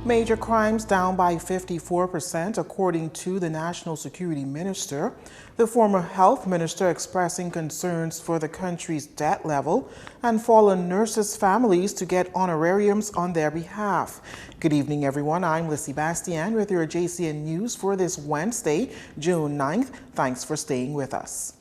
Major crimes down by 54%, according to the National Security Minister. The former health minister expressing concerns for the country's debt level and fallen nurses' families to get honorariums on their behalf. Good evening, everyone. I'm Lissy Bastian with your JCN News for this Wednesday, June 9th. Thanks for staying with us.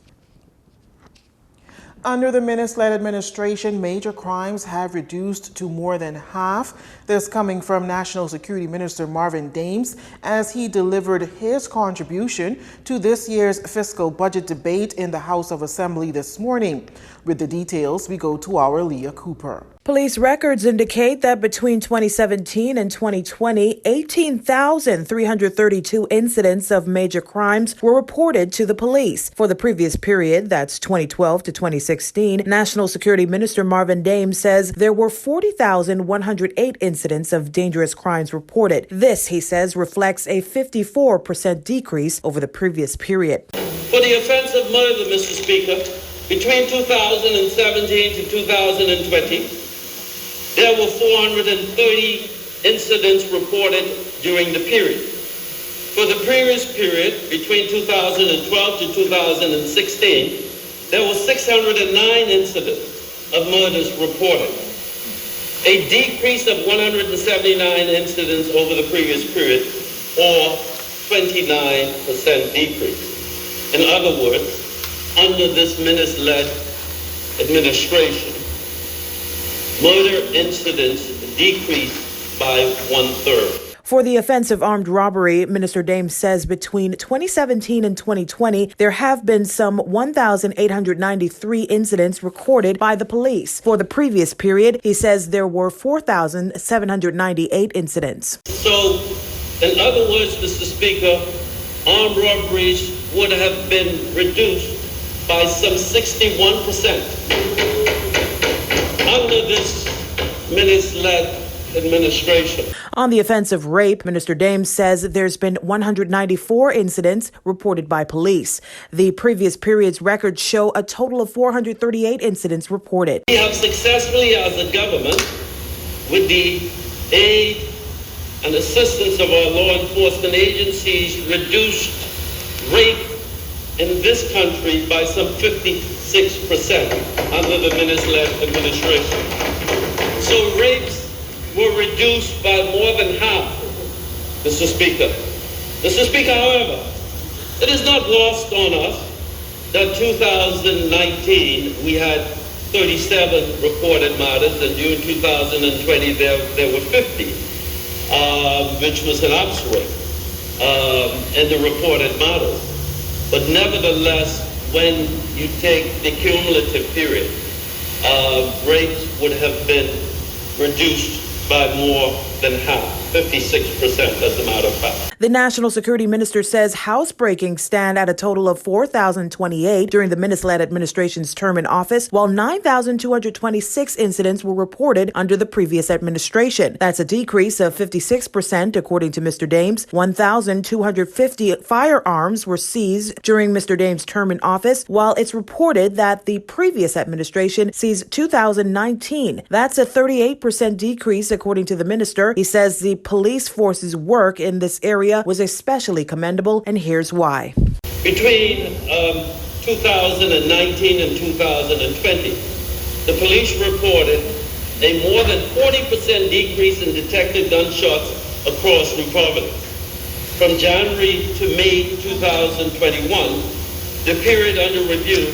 Under the Minnis-led administration, major crimes have reduced to more than half. This coming from National Security Minister Marvin Dames as he delivered his contribution to this year's fiscal budget debate in the House of Assembly this morning. With the details, we go to our Leah Cooper. Police records indicate that between 2017 and 2020, 18,332 incidents of major crimes were reported to the police. For the previous period, that's 2012 to 2016, National Security Minister Marvin Dames says there were 40,108 incidents of dangerous crimes reported. This, he says, reflects a 54% decrease over the previous period. For the offense of murder, Mr. Speaker, between 2017 to 2020, there were 430 incidents reported during the period. For the previous period, between 2012 to 2016, there were 609 incidents of murders reported, a decrease of 179 incidents over the previous period, or 29% decrease. In other words, under this Minnis-led administration, murder incidents decreased by 1/3. For the offense of armed robbery, Minister Dames says between 2017 and 2020, there have been some 1,893 incidents recorded by the police. For the previous period, he says there were 4,798 incidents. So, in other words, Mr. Speaker, armed robberies would have been reduced by some 61% under this Minnis-led administration. On the offense of rape, Minister Dames says there's been 194 incidents reported by police. The previous period's records show a total of 438 incidents reported. We have successfully, as a government, with the aid and assistance of our law enforcement agencies, reduced rape in this country by some 56% under the Minnis-led administration. So rapes were reduced by more than half, Mr. Speaker. Mr. Speaker, however, it is not lost on us that 2019 we had 37 reported murders, and during 2020 there were 50, which was an upswing in the reported murders. But nevertheless, when you take the cumulative period, rates would have been reduced by more than half, 56% as a matter of fact. The National Security Minister says housebreakings stand at a total of 4,028 during the Minnis-led administration's term in office, while 9,226 incidents were reported under the previous administration. That's a decrease of 56%, according to Mr. Dames. 1,250 firearms were seized during Mr. Dames' term in office, while it's reported that the previous administration seized 2,019. That's a 38% decrease, according to the minister. He says the police force's work in this area was especially commendable, and here's why. Between 2019 and 2020, the police reported a more than 40% decrease in detected gunshots across New Providence. From January to May 2021, the period under review,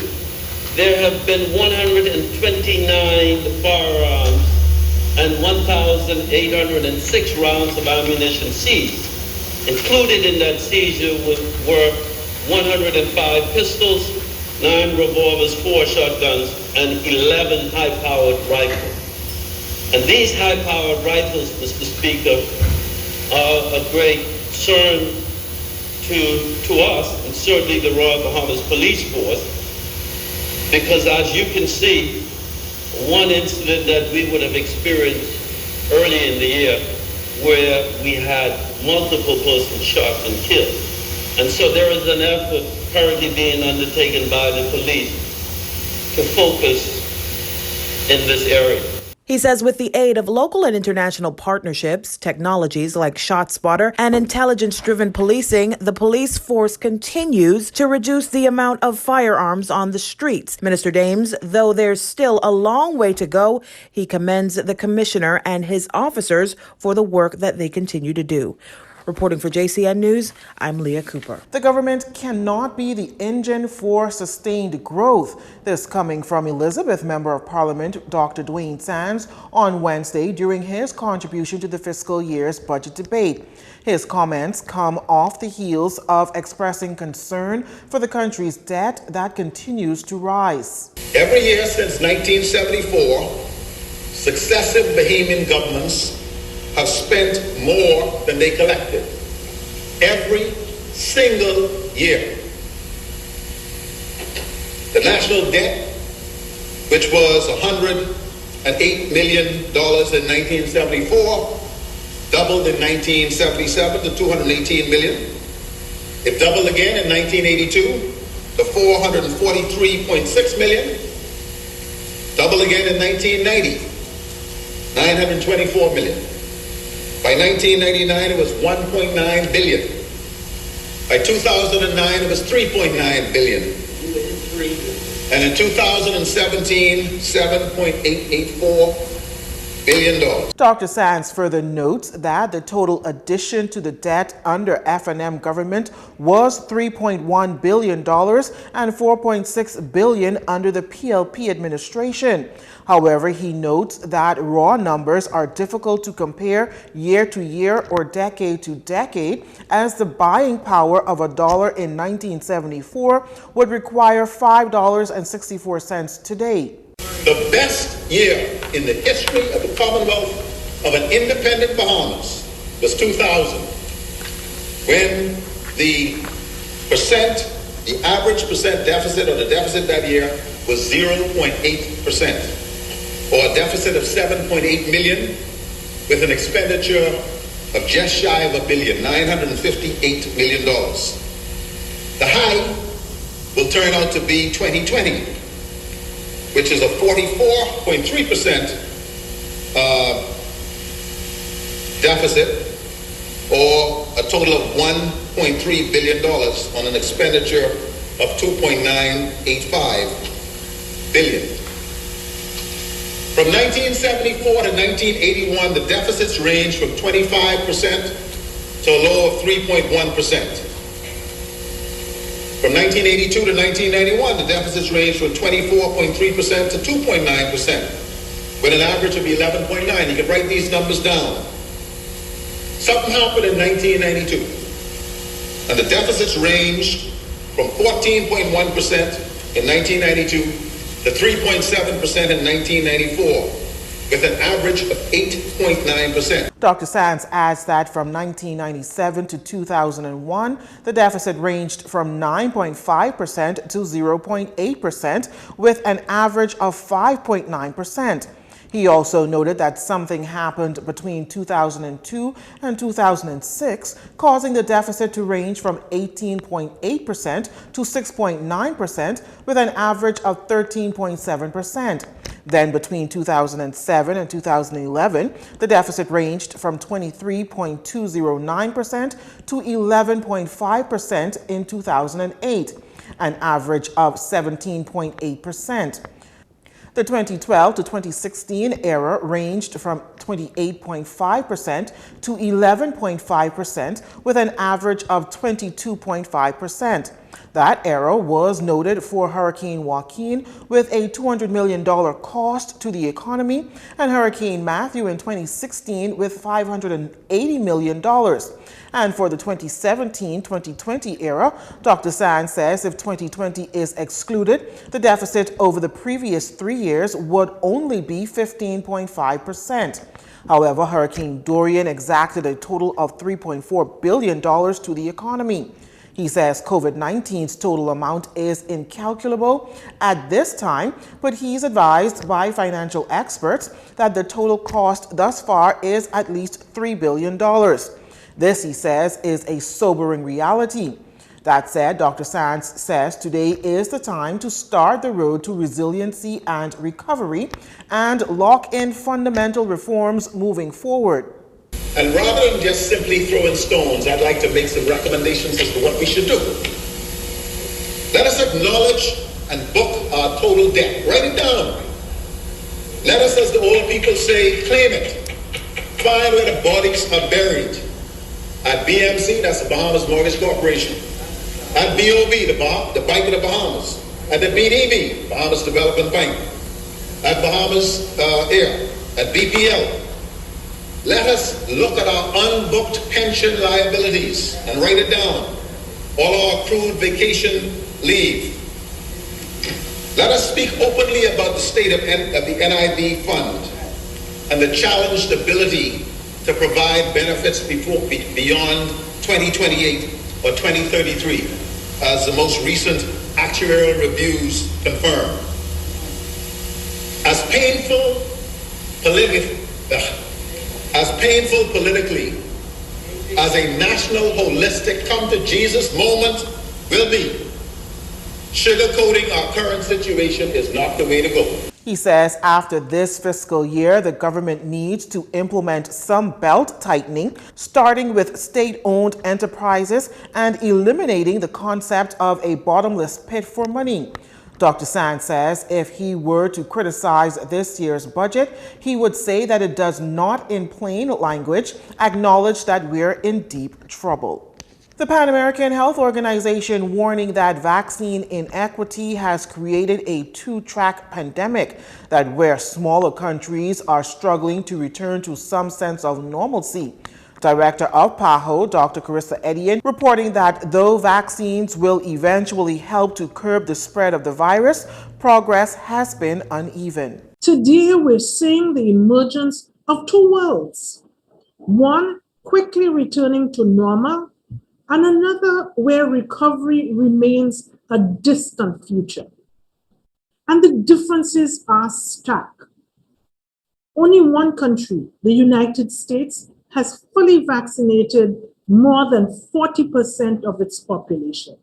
there have been 129 firearms and 1,806 rounds of ammunition seized. Included in that seizure were 105 pistols, 9 revolvers, 4 shotguns, and 11 high-powered rifles. And these high-powered rifles, Mr. Speaker, are of great concern to us, and certainly the Royal Bahamas Police Force, because as you can see, one incident that we would have experienced early in the year where we had multiple persons shot and killed. And so there is an effort currently being undertaken by the police to focus in this area. He says with the aid of local and international partnerships, technologies like ShotSpotter, and intelligence-driven policing, the police force continues to reduce the amount of firearms on the streets. Minister Dames, though there's still a long way to go, he commends the commissioner and his officers for the work that they continue to do. Reporting for JCN News, I'm Leah Cooper. The government cannot be the engine for sustained growth. This coming from Elizabeth Member of Parliament Dr. Dwayne Sands on Wednesday during his contribution to the fiscal year's budget debate. His comments come off the heels of expressing concern for the country's debt that continues to rise. Every year since 1974, successive Bahamian governments have spent more than they collected. Every single year. The national debt, which was $108 million in 1974, doubled in 1977 to $218 million. It doubled again in 1982 to $443.6 million. Doubled again in 1990, $924 million. By 1999, it was $1.9 billion. By 2009, it was $3.9 billion. And in 2017, $7.884 billion. Dr. Sands further notes that the total addition to the debt under F&M government was $3.1 billion and $4.6 billion under the PLP administration. However, he notes that raw numbers are difficult to compare year to year or decade to decade, as the buying power of $1 in 1974 would require $5.64 today. The best year in the history of the Commonwealth of an independent Bahamas was 2000, when the average percent deficit, or the deficit that year, was 0.8%, or a deficit of $7.8 million, with an expenditure of just shy of $1 billion, $958 million. The high will turn out to be 2020, which is a 44.3% deficit, or a total of $1.3 billion on an expenditure of $2.985 billion. From 1974 to 1981, the deficits ranged from 25% to a low of 3.1%. From 1982 to 1991, the deficits ranged from 24.3% to 2.9%, with an average of 11.9. You can write these numbers down. Something happened in 1992, and the deficits ranged from 14.1% in 1992 to 3.7% in 1994, with an average of 8.9%. Dr. Sands adds that from 1997 to 2001, the deficit ranged from 9.5% to 0.8%, with an average of 5.9%. He also noted that something happened between 2002 and 2006, causing the deficit to range from 18.8% to 6.9%, with an average of 13.7%. Then between 2007 and 2011, the deficit ranged from 23.209% to 11.5% in 2008, an average of 17.8%. The 2012 to 2016 era ranged from 28.5% to 11.5%, with an average of 22.5%. That era was noted for Hurricane Joaquin, with a $200 million cost to the economy, and Hurricane Matthew in 2016 with $580 million. And for the 2017-2020 era, Dr. Sands says if 2020 is excluded, the deficit over the previous 3 years would only be 15.5%. However, Hurricane Dorian exacted a total of $3.4 billion to the economy. He says COVID-19's total amount is incalculable at this time, but he's advised by financial experts that the total cost thus far is at least $3 billion. This, he says, is a sobering reality. That said, Dr. Sands says today is the time to start the road to resiliency and recovery and lock in fundamental reforms moving forward. And rather than just simply throwing stones, I'd like to make some recommendations as to what we should do. Let us acknowledge and book our total debt. Write it down. Let us, as the old people say, claim it. Find where the bodies are buried. At BMC, that's the Bahamas Mortgage Corporation. At BOB, the Bank of the Bahamas. At the BDB, Bahamas Development Bank. At Bahamas Air. At BPL. Let us look at our unbooked pension liabilities and write it down. All our accrued vacation leave. Let us speak openly about the state of the NIV fund and the challenged ability to provide benefits beyond 2028 or 2033, as the most recent actuarial reviews confirm. As painful politically as a national holistic come to Jesus moment will be, sugarcoating our current situation is not the way to go. He says after this fiscal year, the government needs to implement some belt tightening, starting with state-owned enterprises and eliminating the concept of a bottomless pit for money. Dr. Sands says if he were to criticize this year's budget, he would say that it does not, in plain language, acknowledge that we're in deep trouble. The Pan American Health Organization warning that vaccine inequity has created a two-track pandemic, that where smaller countries are struggling to return to some sense of normalcy. Director of PAHO, Dr. Carissa Etienne, reporting that though vaccines will eventually help to curb the spread of the virus, progress has been uneven. Today, we're seeing the emergence of two worlds. One quickly returning to normal, and another where recovery remains a distant future. And the differences are stark. Only one country, the United States, has fully vaccinated more than 40% of its population.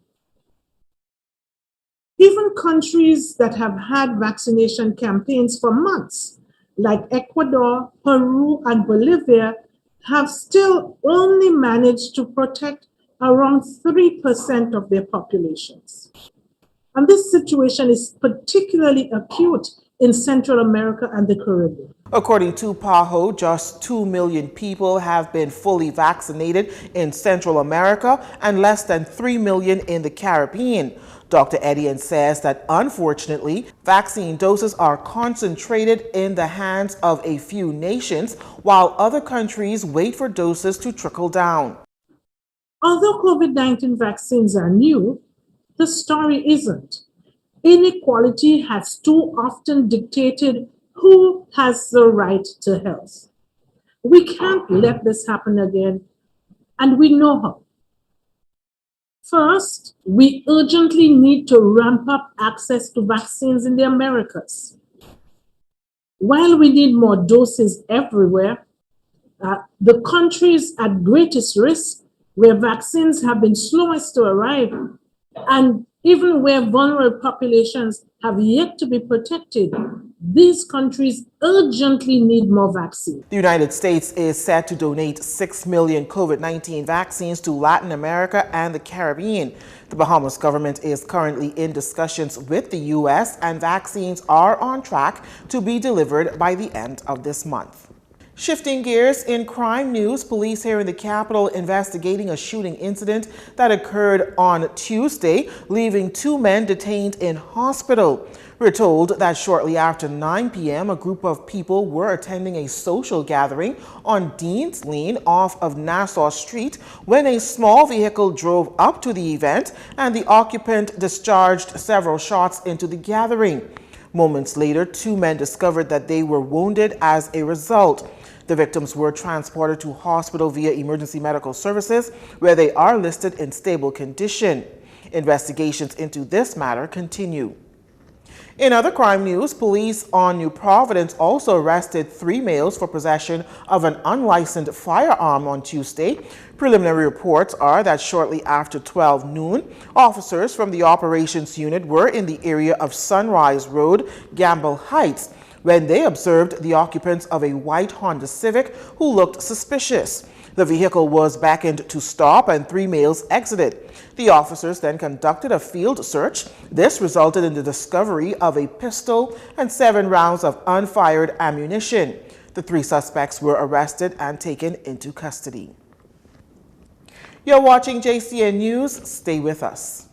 Even countries that have had vaccination campaigns for months, like Ecuador, Peru, and Bolivia, have still only managed to protect around 3% of their populations. And this situation is particularly acute in Central America and the Caribbean. According to PAHO, just 2 million people have been fully vaccinated in Central America and less than 3 million in the Caribbean. Dr. Etienne says that unfortunately, vaccine doses are concentrated in the hands of a few nations, while other countries wait for doses to trickle down. Although COVID-19 vaccines are new, the story isn't. Inequality has too often dictated who has the right to health. We can't let this happen again, and we know how. First, we urgently need to ramp up access to vaccines in the Americas. While we need more doses everywhere, the countries at greatest risk, where vaccines have been slowest to arrive, and even where vulnerable populations have yet to be protected, these countries urgently need more vaccines. The United States is set to donate 6 million COVID-19 vaccines to Latin America and the Caribbean. The Bahamas government is currently in discussions with the U.S., and vaccines are on track to be delivered by the end of this month. Shifting gears in crime news, police here in the capital investigating a shooting incident that occurred on Tuesday, leaving 2 men detained in hospital. We're told that shortly after 9 p.m., a group of people were attending a social gathering on Dean's Lane off of Nassau Street when a small vehicle drove up to the event and the occupant discharged several shots into the gathering. Moments later, 2 men discovered that they were wounded as a result. The victims were transported to hospital via emergency medical services, where they are listed in stable condition. Investigations into this matter continue. In other crime news, police on New Providence also arrested 3 males for possession of an unlicensed firearm on Tuesday. Preliminary reports are that shortly after 12 noon, officers from the operations unit were in the area of Sunrise Road, Gamble Heights, when they observed the occupants of a white Honda Civic who looked suspicious. The vehicle was beckoned to stop and 3 males exited. The officers then conducted a field search. This resulted in the discovery of a pistol and 7 rounds of unfired ammunition. The 3 suspects were arrested and taken into custody. You're watching JCN News. Stay with us.